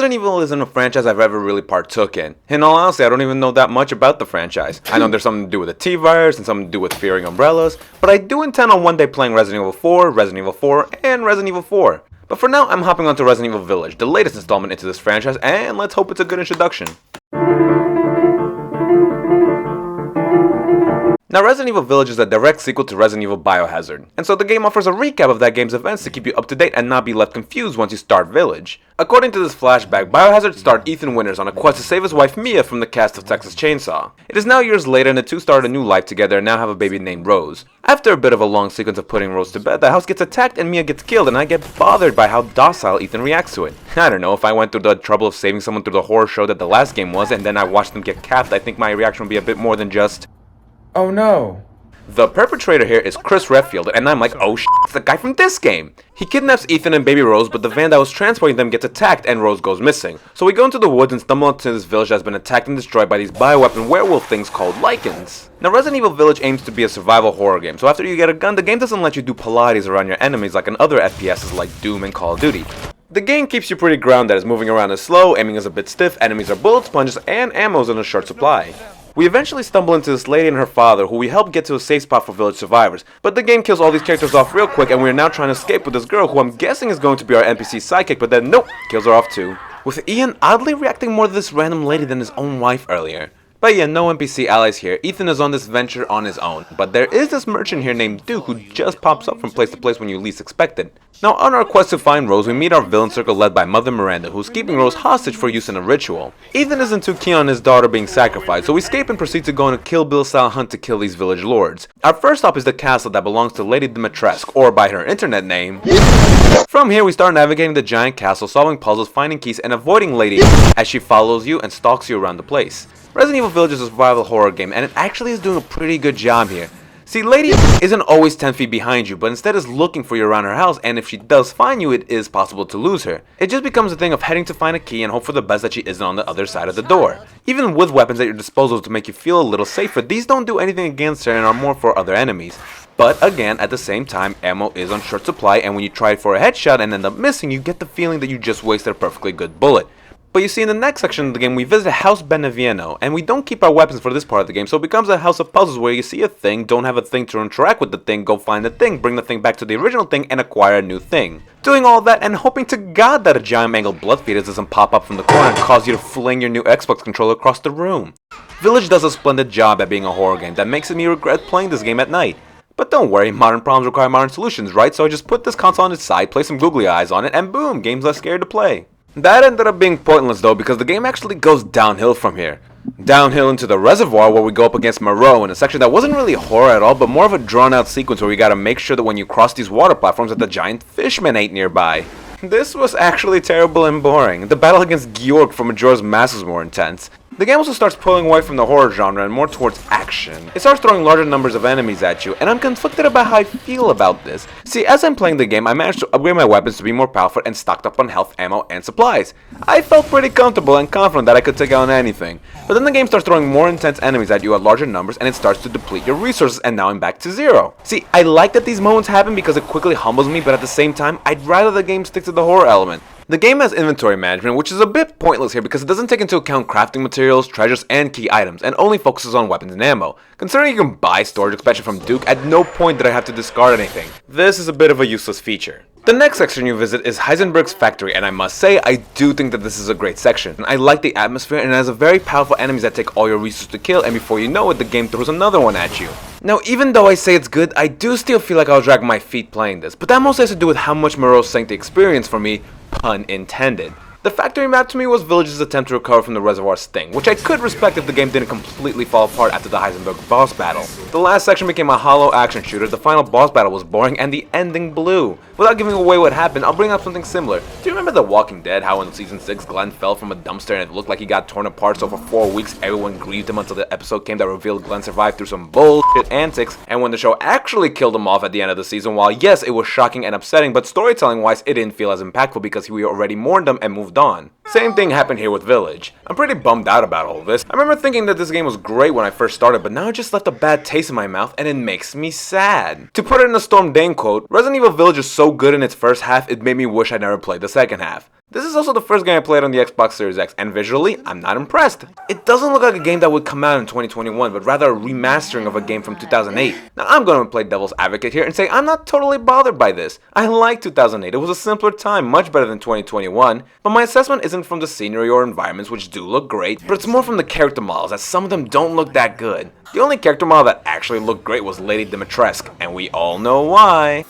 Resident Evil isn't a franchise I've ever really partook in. In all honesty, I don't even know that much about the franchise. I know there's something to do with the T-Virus and something to do with fearing umbrellas, but I do intend on one day playing Resident Evil 4, Resident Evil 4, and Resident Evil 4. But for now, I'm hopping onto Resident Evil Village, the latest installment into this franchise, and let's hope it's a good introduction. Now, Resident Evil Village is a direct sequel to Resident Evil Biohazard, and so the game offers a recap of that game's events to keep you up to date and not be left confused once you start Village. According to this flashback, Biohazard starred Ethan Winters on a quest to save his wife Mia from the cast of Texas Chainsaw. It is now years later and the two start a new life together and now have a baby named Rose. After a bit of a long sequence of putting Rose to bed, the house gets attacked and Mia gets killed, and I get bothered by how docile Ethan reacts to it. I don't know, if I went through the trouble of saving someone through the horror show that the last game was and then I watched them get capped, I think my reaction would be a bit more than just, "Oh no." The perpetrator here is Chris Redfield, and I'm like, oh shit, it's the guy from this game! He kidnaps Ethan and baby Rose, but the van that was transporting them gets attacked and Rose goes missing. So we go into the woods and stumble into this village that has been attacked and destroyed by these bioweapon werewolf things called Lycans. Now, Resident Evil Village aims to be a survival horror game, so after you get a gun, the game doesn't let you do Pilates around your enemies like in other FPSs like Doom and Call of Duty. The game keeps you pretty grounded as moving around is slow, aiming is a bit stiff, enemies are bullet sponges, and ammo's in a short supply. We eventually stumble into this lady and her father, who we help get to a safe spot for village survivors, but the game kills all these characters off real quick and we are now trying to escape with this girl who I'm guessing is going to be our NPC sidekick, but then nope, kills her off too. With Ian oddly reacting more to this random lady than his own wife earlier. But yeah, no NPC allies here. Ethan is on this venture on his own, but there is this merchant here named Duke who just pops up from place to place when you least expect it. Now, on our quest to find Rose, we meet our villain circle led by Mother Miranda, who's keeping Rose hostage for use in a ritual. Ethan isn't too keen on his daughter being sacrificed, so we escape and proceed to go on a Kill Bill style hunt to kill these village lords. Our first stop is the castle that belongs to Lady Dimitrescu, or by her internet name. From here, we start navigating the giant castle, solving puzzles, finding keys, and avoiding Lady as she follows you and stalks you around the place. Resident Evil Village is a survival horror game, and it actually is doing a pretty good job here. See, Lady isn't always 10 feet behind you, but instead is looking for you around her house, and if she does find you, it is possible to lose her. It just becomes a thing of heading to find a key and hope for the best that she isn't on the other side of the door. Even with weapons at your disposal to make you feel a little safer, these don't do anything against her and are more for other enemies. But again, at the same time, ammo is on short supply, and when you try for a headshot and end up missing, you get the feeling that you just wasted a perfectly good bullet. But you see, in the next section of the game, we visit House Benevieno, and we don't keep our weapons for this part of the game, so it becomes a house of puzzles where you see a thing, don't have a thing to interact with the thing, go find the thing, bring the thing back to the original thing, and acquire a new thing. Doing all that and hoping to God that a giant angled blood fetus doesn't pop up from the corner and cause you to fling your new Xbox controller across the room. Village does a splendid job at being a horror game that makes me regret playing this game at night. But don't worry, modern problems require modern solutions, right? So I just put this console on its side, play some googly eyes on it, and boom, game's less scary to play. That ended up being pointless though, because the game actually goes downhill from here. Downhill into the reservoir where we go up against Moreau in a section that wasn't really horror at all, but more of a drawn out sequence where we gotta make sure that when you cross these water platforms that the giant fishman ain't nearby. This was actually terrible and boring. The battle against Georg from Majora's Mask was more intense. The game also starts pulling away from the horror genre and more towards action. It starts throwing larger numbers of enemies at you, and I'm conflicted about how I feel about this. See, as I'm playing the game, I managed to upgrade my weapons to be more powerful and stocked up on health, ammo, and supplies. I felt pretty comfortable and confident that I could take on anything. But then the game starts throwing more intense enemies at you at larger numbers, and it starts to deplete your resources, and now I'm back to zero. See, I like that these moments happen because it quickly humbles me, but at the same time, I'd rather the game stick to the horror element. The game has inventory management, which is a bit pointless here because it doesn't take into account crafting materials, treasures, and key items, and only focuses on weapons and ammo. Considering you can buy storage expansion from Duke, at no point did I have to discard anything. This is a bit of a useless feature. The next section you visit is Heisenberg's factory, and I must say, I do think that this is a great section. I like the atmosphere, and it has a very powerful enemies that take all your resources to kill, and before you know it, the game throws another one at you. Now, even though I say it's good, I do still feel like I'll drag my feet playing this, but that mostly has to do with how much Moreau sank the experience for me, pun intended. The factory map to me was Village's attempt to recover from the reservoir sting, which I could respect if the game didn't completely fall apart after the Heisenberg boss battle. The last section became a hollow action shooter, the final boss battle was boring, and the ending blew. Without giving away what happened, I'll bring up something similar. Do you remember The Walking Dead, how in season 6 Glenn fell from a dumpster and it looked like he got torn apart, so for 4 weeks everyone grieved him until the episode came that revealed Glenn survived through some bullshit antics, and when the show actually killed him off at the end of the season, while yes, it was shocking and upsetting, but storytelling wise it didn't feel as impactful because we already mourned him and moved on. Same thing happened here with Village. I'm pretty bummed out about all of this. I remember thinking that this game was great when I first started, but now it just left a bad taste in my mouth and it makes me sad. To put it in a Storm Dane quote, Resident Evil Village is so good in its first half, it made me wish I never played the second half. This is also the first game I played on the Xbox Series X, and visually, I'm not impressed. It doesn't look like a game that would come out in 2021, but rather a remastering of a game from 2008. Now, I'm going to play devil's advocate here and say I'm not totally bothered by this. I like 2008, it was a simpler time, much better than 2021, but my assessment isn't from the scenery or environments, which do look great, but it's more from the character models, as some of them don't look that good. The only character model that actually looked great was Lady Dimitrescu, and we all know why.